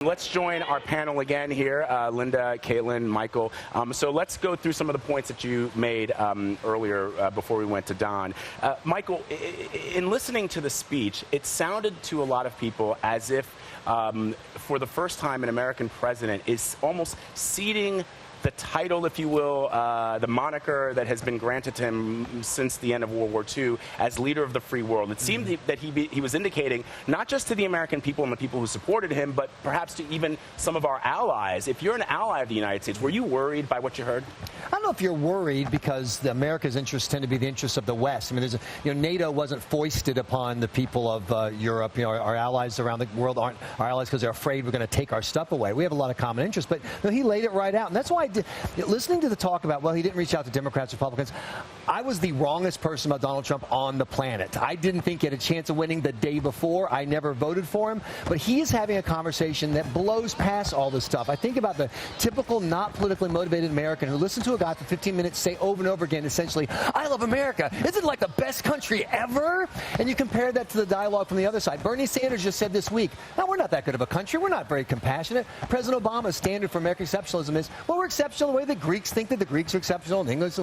Let's join our panel again here, Lynda, Caitlin, Michael. So let's go through some of the points that you made earlier before we went to Don. Michael, in listening to the speech, it sounded to a lot of people as if for the first time an American president is almost ceding the title, if you will, the moniker that has been granted to him since the end of World War II as leader of the free world. It seemed that he was indicating not just to the American people and the people who supported him, but perhaps to even some of our allies. If you're an ally of the United States, were you worried by what you heard? I don't know if you're worried because America's interests tend to be the interests of the West. I mean, NATO wasn't foisted upon the people of Europe. Our allies around the world aren't our allies because they're afraid we're going to take our stuff away. We have a lot of common interests, but he laid it right out, and that's why listening to the talk about, well, he didn't reach out to Democrats, Republicans, I was the wrongest person about Donald Trump on the planet. I didn't think he had a chance of winning the day before. I never voted for him. But he is having a conversation that blows past all this stuff. I think about the typical not politically motivated American who listens to a guy for 15 minutes say over and over again, essentially, I love America. Isn't it like the best country ever? And you compare that to the dialogue from the other side. Bernie Sanders just said this week, no, we're not that good of a country. We're not very compassionate. President Obama's standard for American exceptionalism is, well, we're exceptional the way the Greeks think that the Greeks are exceptional, and English.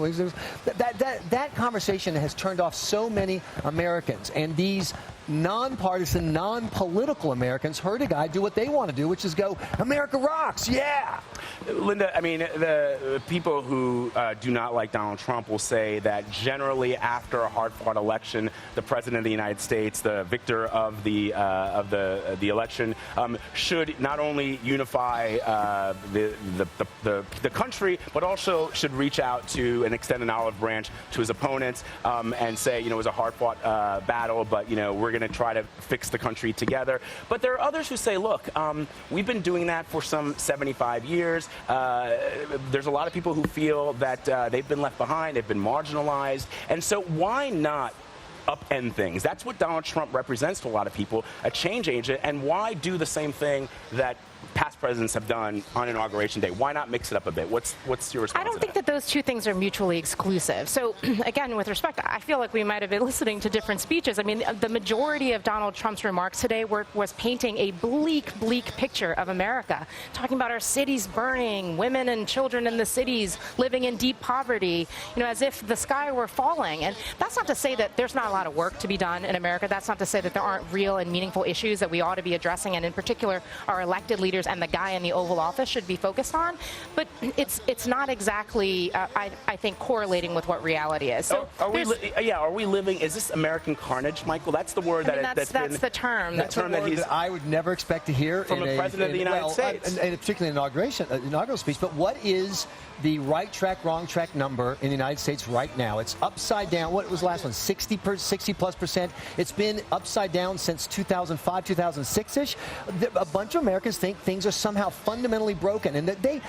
That conversation has turned off so many Americans, and these nonpartisan, non-political Americans heard a guy do what they want to do, which is go, America rocks, yeah! Lynda, I mean, the people who do not like Donald Trump will say that generally after a hard-fought election, the President of the United States, the victor of the election, should not only unify the country, but also should reach out to and extend an olive branch to his opponents and say, it was a hard-fought battle, but, we're going to try to fix the country together. But there are others who say, look, we've been doing that for some 75 years. There's a lot of people who feel that they've been left behind, they've been marginalized, and so why not upend things? That's what Donald Trump represents to a lot of people, a change agent, and why do the same thing that past presidents have done on Inauguration Day? Why not mix it up a bit? What's your response? I don't think that those two things are mutually exclusive. So, again, with respect, I feel like we might have been listening to different speeches. I mean, the majority of Donald Trump's remarks today was painting a bleak picture of America, talking about our cities burning, women and children in the cities living in deep poverty, as if the sky were falling. And that's not to say that there's not a lot of work to be done in America. That's not to say that there aren't real and meaningful issues that we ought to be addressing, and in particular, our elected leaders and the guy in the Oval Office should be focused on. But it's not exactly, I think, correlating with what reality is. So are we living? Is this American carnage, Michael? That's the word that's the term. That's a word that I would never expect to hear from a president of the United States, and particularly an inaugural speech. But what is the right track, wrong track number in the United States right now? It's upside down. What was the last one? 60+%. It's been upside down since 2005, 2006-ish. A bunch of Americans think things are somehow fundamentally broken, and that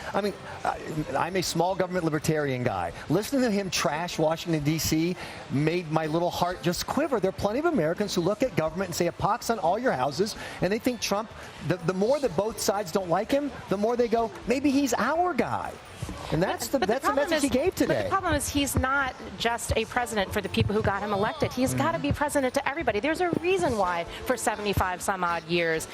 I'm a small government libertarian guy. Listening to him trash Washington, D.C. made my little heart just quiver. There are plenty of Americans who look at government and say, a pox on all your houses, and they think Trump, the more that both sides don't like him, the more they go, maybe he's our guy. And that's the message he gave today. But the problem is he's not just a president for the people who got him elected. He's got to be president to everybody. There's a reason why for 75 some odd years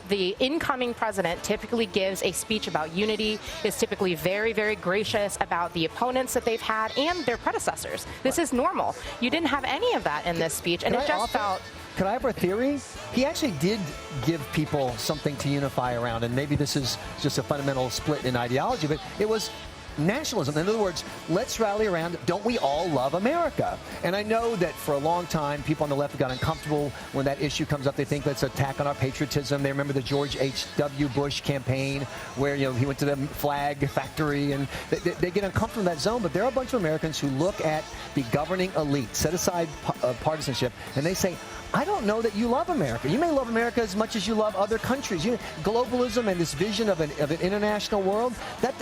the incoming president typically gives a speech about unity, is typically very, very gracious about the opponents that they've had and their predecessors. This is normal. You didn't have any of that in this speech, and it just felt... Could I have a theory? He actually did give people something to unify around, and maybe this is just a fundamental split in ideology, but it was nationalism. In other words, let's rally around, don't we all love America? And I know that for a long time, people on the left have got uncomfortable when that issue comes up. They think that's an attack on our patriotism. They remember the George H.W. Bush campaign where, he went to the flag factory, and they get uncomfortable in that zone. But there are a bunch of Americans who look at the governing elite, set aside partisanship, and they say, I don't know that you love America. You may love America as much as you love other countries. Globalism and this vision of an international world,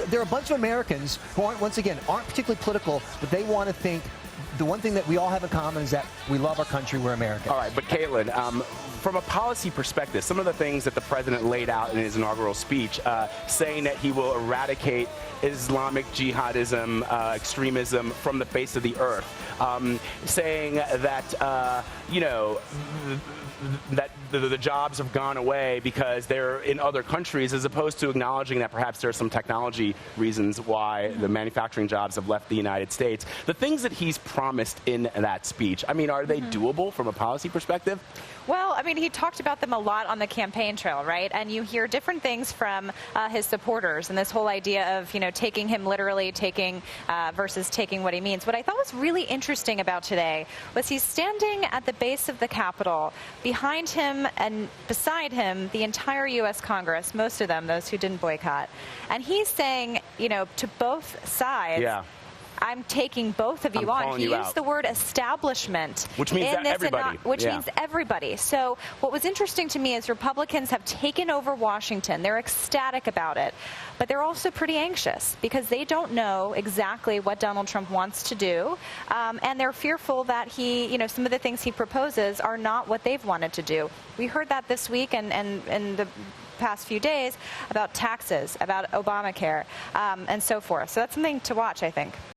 there are a bunch of Americans who aren't particularly political, but they want to think the one thing that we all have in common is that we love our country, we're American. All right, but Caitlin, from a policy perspective, some of the things that the president laid out in his inaugural speech, saying that he will eradicate Islamic jihadism, extremism from the face of the earth, saying that, that the jobs have gone away because they're in other countries, as opposed to acknowledging that perhaps there are some technology reasons why the manufacturing jobs have left the United States. The things that he's promised in that speech, I mean, are they doable from a policy perspective? Well, I mean, he talked about them a lot on the campaign trail, right? And you hear different things from his supporters, and this whole idea of, taking him literally, versus taking what he means. What I thought was really interesting about today was he's standing at the base of the Capitol. Behind him and beside him, the entire U.S. Congress, most of them, those who didn't boycott. And he's saying, to both sides, I'm taking both of you on. He used the word establishment. Which means everybody. Which means everybody. So what was interesting to me is Republicans have taken over Washington. They're ecstatic about it. But they're also pretty anxious because they don't know exactly what Donald Trump wants to do. And they're fearful that some of the things he proposes are not what they've wanted to do. We heard that this week and the past few days about taxes, about Obamacare, and so forth. So that's something to watch, I think.